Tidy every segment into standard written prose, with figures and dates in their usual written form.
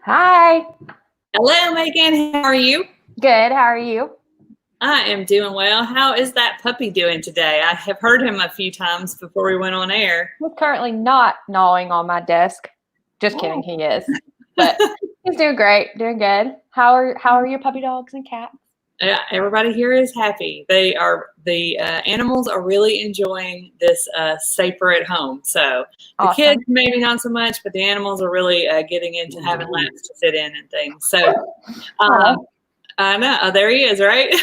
Hi. Hello, Megan. How are you? Good. How are you? I am doing well. How is that puppy doing today? I have heard him a few times before we went on air. He's currently not gnawing on my desk. Just kidding, he is. But he's doing great, doing good. How are your puppy dogs and cats? Everybody here is happy. The animals are really enjoying this safer at home. So the Awesome. kids maybe not so much, but the animals are really getting into having laps to sit in and things. So I know. Oh, there he is, right?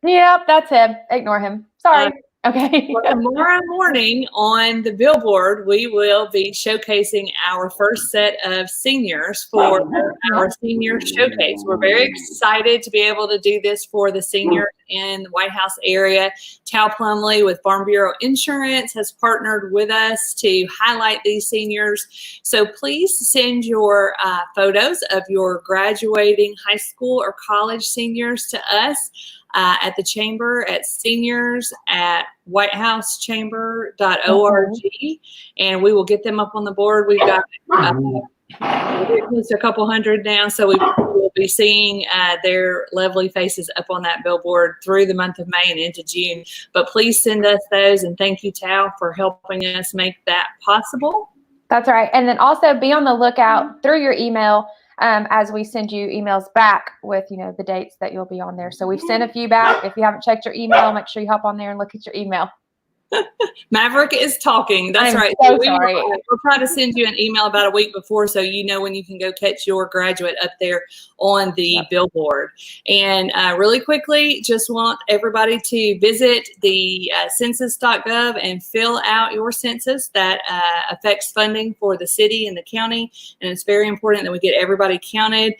Yep, that's him. Ignore him. Sorry. Okay. Well, tomorrow morning on the billboard, we will be showcasing our first set of seniors for our senior showcase. We're very excited to be able to do this for the seniors in the White House area. Tal Plumley with Farm Bureau Insurance has partnered with us to highlight these seniors. So please send your photos of your graduating high school or college seniors to us. At the chamber at seniors@whitehousechamber.org, and we will get them up on the board. We've got a couple hundred now, so we will be seeing their lovely faces up on that billboard through the month of May and into June. But please send us those, and thank you, Tal, for helping us make that possible. That's right. And then also be on the lookout through your email as we send you emails back with, the dates that you'll be on there. So we've sent a few back. If you haven't checked your email, make sure you hop on there and look at your email. Maverick is talking. That's right. So sorry. We'll try to send you an email about a week before so you know when you can go catch your graduate up there on the billboard. And really quickly, just want everybody to visit the census.gov and fill out your census. That affects funding for the city and the county. And it's very important that we get everybody counted.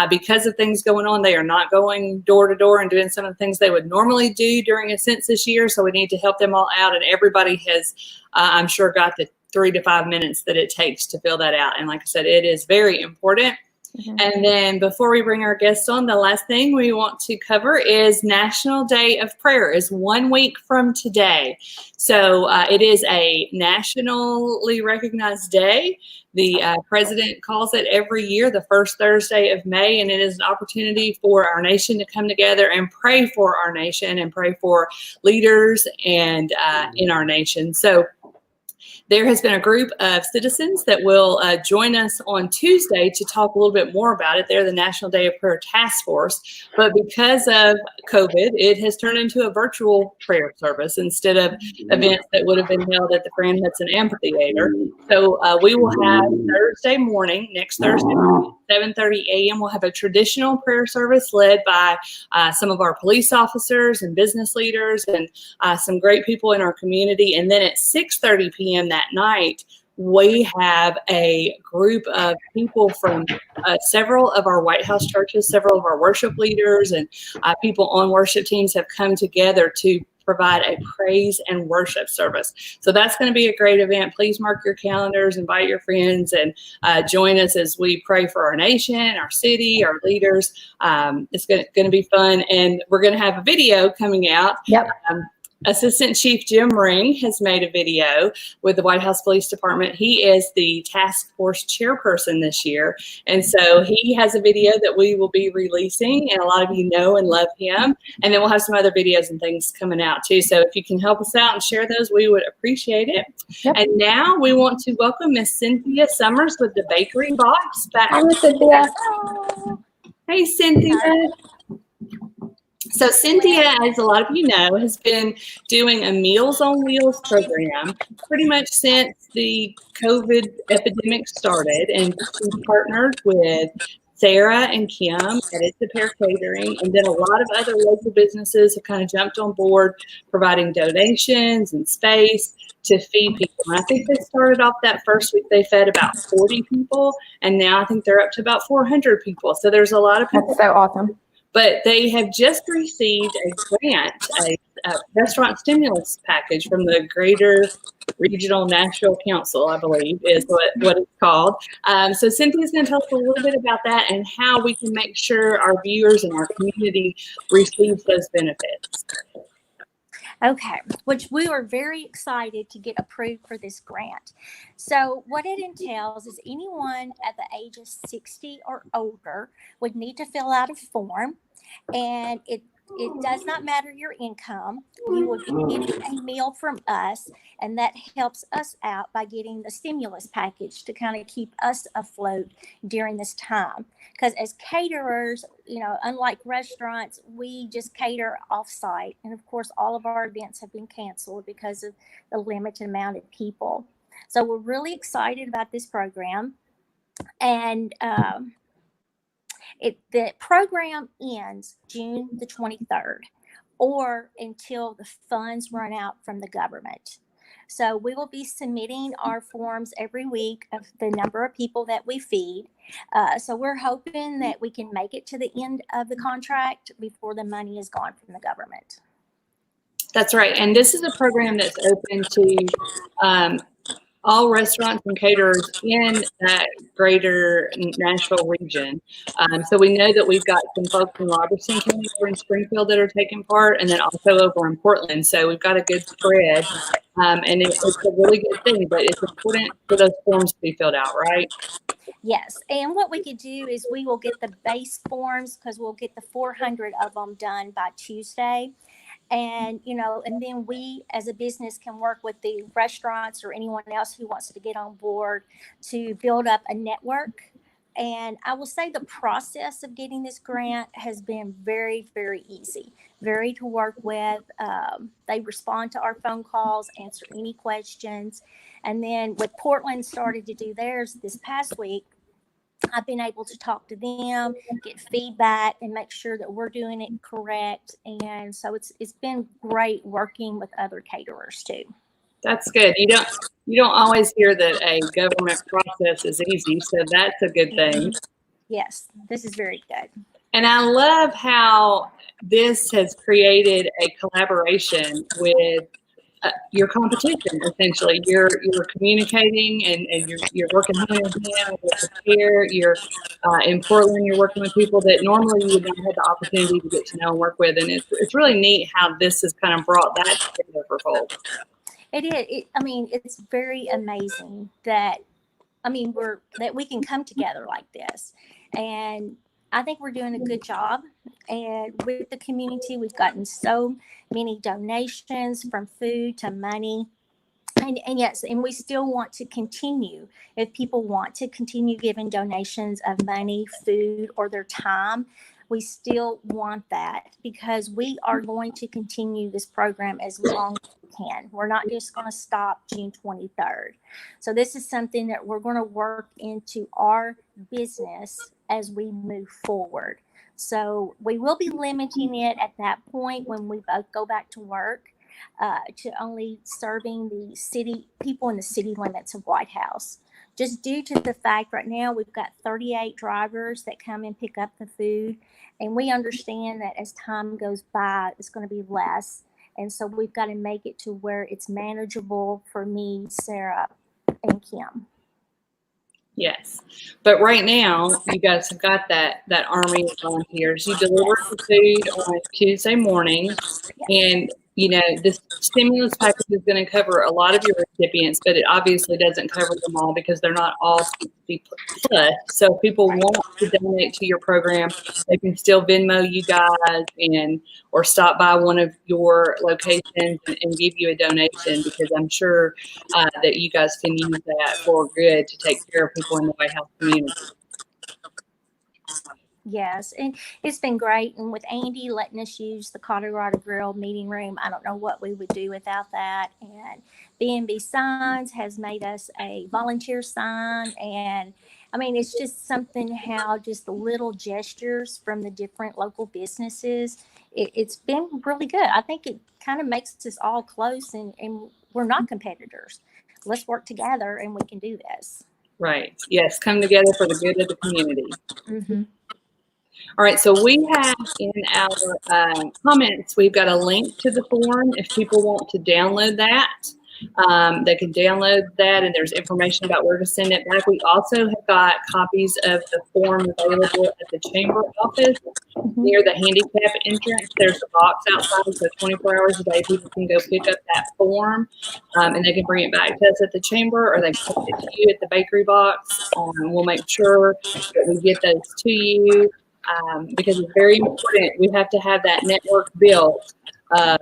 Because of things going on, they are not going door to door and doing some of the things they would normally do during a census year. So we need to help them all out. And everybody has, I'm sure, got the 3 to 5 minutes that it takes to fill that out. And like I said, it is very important. And then before we bring our guests on, the last thing we want to cover is National Day of Prayer is 1 week from today. So it is a nationally recognized day. The president calls it every year, the first Thursday of May, and it is an opportunity for our nation to come together and pray for our nation and pray for leaders and in our nation. So there has been a group of citizens that will join us on Tuesday to talk a little bit more about it. They're the National Day of Prayer Task Force. But because of COVID, it has turned into a virtual prayer service instead of events that would have been held at the Fran Hudson Amphitheater. So we will have Thursday morning, next Thursday morning, 7:30 a.m. We'll have a traditional prayer service led by some of our police officers and business leaders and some great people in our community. And then at 6:30 p.m. that night, we have a group of people from several of our White House churches, several of our worship leaders, and people on worship teams have come together to provide a praise and worship service. So that's going to be a great event. Please mark your calendars, invite your friends, and join us as we pray for our nation, our city, our leaders. It's going to be fun, and we're going to have a video coming out. Yep. Assistant Chief Jim Ring has made a video with the White House Police Department. He is the task force chairperson this year. And so he has a video that we will be releasing, and a lot of you know and love him. And then we'll have some other videos and things coming out too. So if you can help us out and share those, we would appreciate it. Yep. And now we want to welcome Miss Cynthia Summers with the Bakery Box back. Hi, Cynthia. Hey, Cynthia. So Cynthia, as a lot of you know, has been doing a Meals on Wheels program pretty much since the COVID epidemic started, and she partnered with Sarah and Kim at It's a Pair Catering, and then a lot of other local businesses have kind of jumped on board, providing donations and space to feed people. And I think they started off that first week, they fed about 40 people, and now I think they're up to about 400 people. So there's a lot of people. That's so awesome. But they have just received a grant, a restaurant stimulus package from the Greater Regional National Council, I believe is what it's called. So Cynthia's going to tell us a little bit about that and how we can make sure our viewers and our community receive those benefits. Okay, which we were very excited to get approved for this grant. So, what it entails is anyone at the age of 60 or older would need to fill out a form, and it does not matter your income. You will be getting a meal from us, and that helps us out by getting the stimulus package to kind of keep us afloat during this time. Because as caterers, unlike restaurants, we just cater off-site, and of course, all of our events have been canceled because of the limited amount of people. So we're really excited about this program, and the program ends June the 23rd or until the funds run out from the government. So we will be submitting our forms every week of the number of people that we feed. So we're hoping that we can make it to the end of the contract before the money is gone from the government. That's right. And this is a program that's open to all restaurants and caterers in that greater Nashville region. So we know that we've got some folks in Robertson County over in Springfield that are taking part, and then also over in Portland. So we've got a good spread, and it's a really good thing, but it's important for those forms to be filled out, right? Yes, and what we could do is we will get the base forms, because we'll get the 400 of them done by Tuesday. And, and then we as a business can work with the restaurants or anyone else who wants to get on board to build up a network. And I will say the process of getting this grant has been very, very easy, very to work with. They respond to our phone calls, answer any questions. And then with Portland started to do theirs this past week, I've been able to talk to them, get feedback, and make sure that we're doing it correct. And so it's been great working with other caterers too. That's good. You don't always hear that a government process is easy, so that's a good thing. Yes, this is very good. And I love how this has created a collaboration with your competition. Essentially, you're communicating and you're working hand in hand with the care. You're in Portland. You're working with people that normally you would not have the opportunity to get to know and work with. And it's really neat how this has kind of brought that together for folks. It is. It's very amazing that we can come together like this, and I think we're doing a good job. And with the community, we've gotten so many donations, from food to money. And yes, and we still want to continue. If people want to continue giving donations of money, food, or their time, we still want that, because we are going to continue this program as long as we can. We're not just going to stop June 23rd. So this is something that we're going to work into our business as we move forward. So we will be limiting it at that point when we both go back to work, to only serving the city people in the city limits of White House. Just due to the fact right now we've got 38 drivers that come and pick up the food, and we understand that as time goes by, it's going to be less. And so we've got to make it to where it's manageable for me, Sarah, and Kim. Yes. But right now, you guys have got that army of volunteers. You deliver the food on Tuesday morning, and this stimulus package is going to cover a lot of your recipients, but it obviously doesn't cover them all because they're not all 60 plus. So if people want to donate to your program, they can still Venmo you guys or stop by one of your locations and give you a donation, because I'm sure that you guys can use that for good to take care of people in the White House community. Yes, and it's been great. And with Andy letting us use the Colorado Grill meeting room, I don't know what we would do without that. And B&B Signs has made us a volunteer sign. And it's just something how just the little gestures from the different local businesses, it's been really good. I think it kind of makes us all close, and we're not competitors. Let's work together and we can do this. Right. Yes. Come together for the good of the community. Mm-hmm. All right, so we have in our comments, we've got a link to the form if people want to download that. They can download that, and there's information about where to send it back. We also have got copies of the form available at the chamber office near the handicap entrance. There's a box outside, so 24 hours a day people can go pick up that form, and they can bring it back to us at the chamber, or they can send it to you at the bakery box. We'll make sure that we get those to you, because it's very important. We have to have that network built of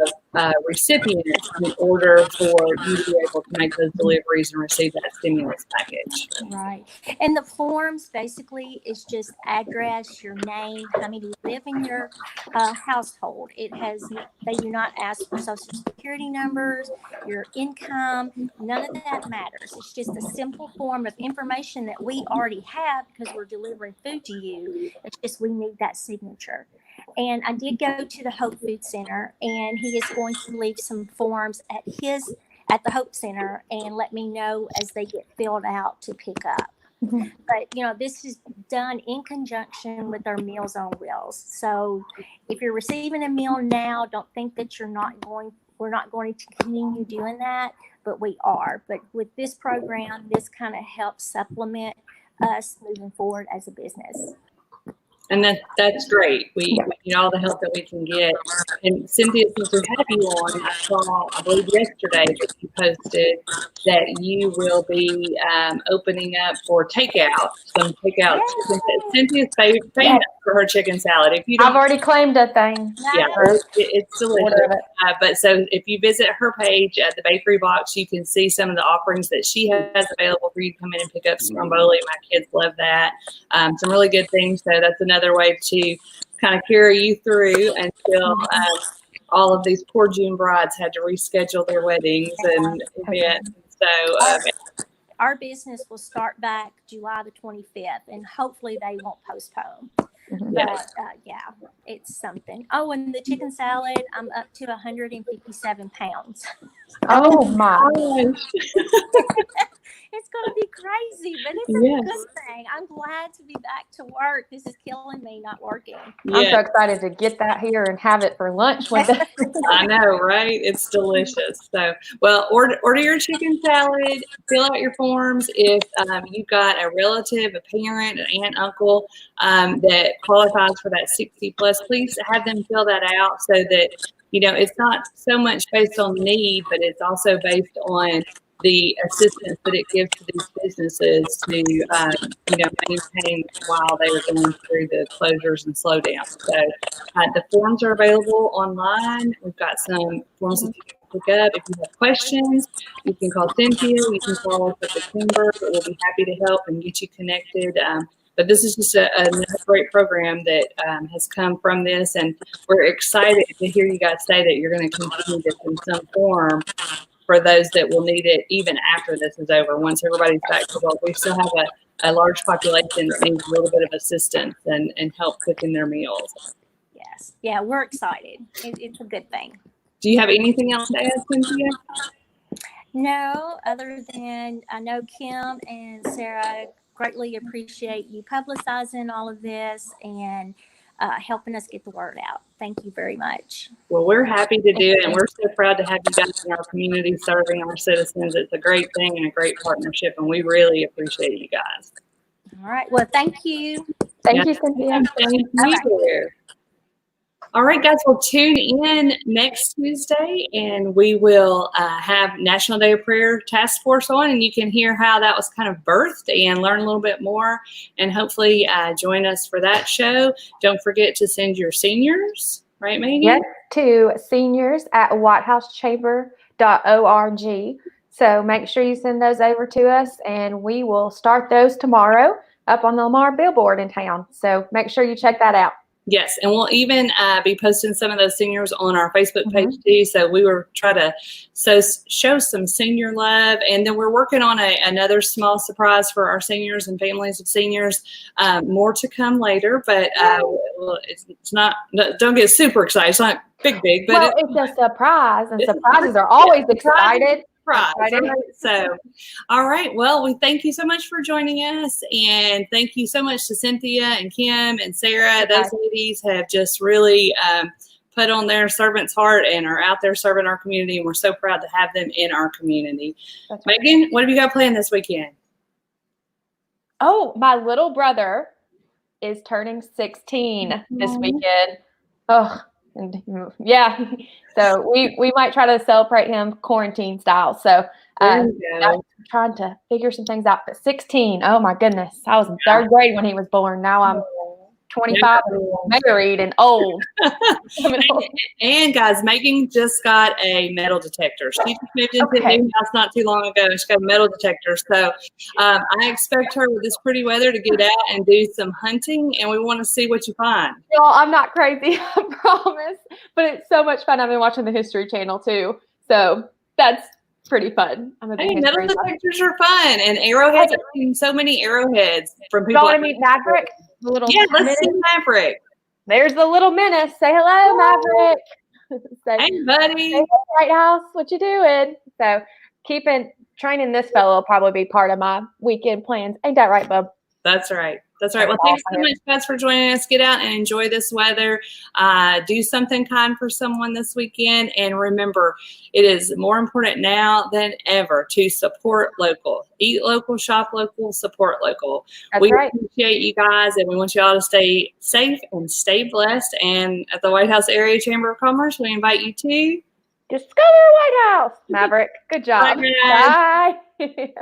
recipients in order for you to be able to make those deliveries and receive that stimulus package. Right. And the forms basically is just address, your name, how many live in your household. They do not ask for social security numbers, your income, none of that matters. It's just a simple form of information that we already have because we're delivering food to you. It's just we need that signature. And I did go to the Hope Food Center, and he is going to leave some forms at the Hope Center and let me know as they get filled out to pick up. But, this is done in conjunction with our Meals on Wheels. So if you're receiving a meal now, don't think that we're not going to continue doing that, but we are. But with this program, this kind of helps supplement us moving forward as a business. And that's great. We need all the help that we can get. And Cynthia, since we have you on, I saw, I believe yesterday, that you posted that you will be opening up for takeout, some takeout. Cynthia's famous for her chicken salad. If you I've already claimed a thing. Yeah, it's delicious. But so if you visit her page at the bakery box, you can see some of the offerings that she has available for you to come in and pick up stromboli. My kids love that. Some really good things. So that's another way to kind of carry you through until all of these poor June brides had to reschedule their weddings and events. So our business will start back July the 25th, and hopefully they won't postpone. But it's something. Oh, and the chicken salad, I'm up to 157 pounds. Oh my. It's going to be crazy, but it's a good thing. I'm glad to be back to work. This is killing me not working. I'm so excited to get that here and have it for lunch with us. I know, right? It's delicious. So, well, order your chicken salad, fill out your forms. If you've got a relative, a parent, an aunt, uncle that qualifies for that 60 plus, please have them fill that out so that, it's not so much based on need, but it's also based on the assistance that it gives to these businesses to, maintain while they are going through the closures and slowdowns. So the forms are available online. We've got some forms that you can pick up. If you have questions, you can call Cynthia. You can call us at the chamber, but we'll be happy to help and get you connected. But this is just a great program that has come from this, and we're excited to hear you guys say that you're going to continue this in some form for those that will need it even after this is over. Once everybody's back to work, we still have a large population that needs a little bit of assistance and help cooking their meals. Yes. Yeah, we're excited. It's a good thing. Do you have anything else to add, Cynthia? No, other than I know Kim and Sarah greatly appreciate you publicizing all of this and helping us get the word out. Thank you very much. Well, we're happy to do it, and we're so proud to have you guys in our community serving our citizens. It's a great thing and a great partnership, and we really appreciate you guys. All right. Well, thank you. Thank you, Cynthia. Thank you. All right, guys, we'll tune in next Tuesday, and we will have National Day of Prayer Task Force on, and you can hear how that was kind of birthed and learn a little bit more, and hopefully join us for that show. Don't forget to send your seniors, right, Maggie? Yes, to seniors@whitehousechamber.org. So make sure you send those over to us, and we will start those tomorrow up on the Lamar billboard in town. So make sure you check that out. Yes, and we'll even be posting some of those seniors on our Facebook page too. So we will try to show some senior love, and then we're working on another small surprise for our seniors and families of seniors. More to come later, but it's not. Don't get super excited. It's not big, but it's a surprise, and surprises are always excited. Right. So, all right. Well, we thank you so much for joining us, and thank you so much to Cynthia and Kim and Sarah. Those ladies have just really put on their servant's heart and are out there serving our community. And we're so proud to have them in our community. That's right. Megan, what have you got planned this weekend? Oh, my little brother is turning 16 this weekend. Oh, and yeah. So we might try to celebrate him quarantine style. So I'm trying to figure some things out. But 16, oh my goodness. I was in third grade when he was born. Now I'm 25 and married and old. And guys, Megan just got a metal detector. She just moved into a new house not too long ago. She got a metal detector. So I expect her with this pretty weather to get out and do some hunting, and we want to see what you find. Y'all, I'm not crazy, I promise. But it's so much fun. I've been watching the History Channel too. So that's pretty fun. Metal detectors are fun. And arrowheads. I've seen so many arrowheads from people. You want to meet Maverick? The little let's see Maverick. There's the little menace. Say hello, Maverick. Hey, buddy. Hey, White House, what you doing? So training this fellow will probably be part of my weekend plans. Ain't that right, bub? That's right. That's right. Well, thanks so much, guys, for joining us. Get out and enjoy this weather. Do something kind for someone this weekend. And remember, it is more important now than ever to support local. Eat local, shop local, support local. We appreciate you guys, and we want you all to stay safe and stay blessed. And at the White House Area Chamber of Commerce, we invite you to discover White House. Maverick, good job. Bye. Bye.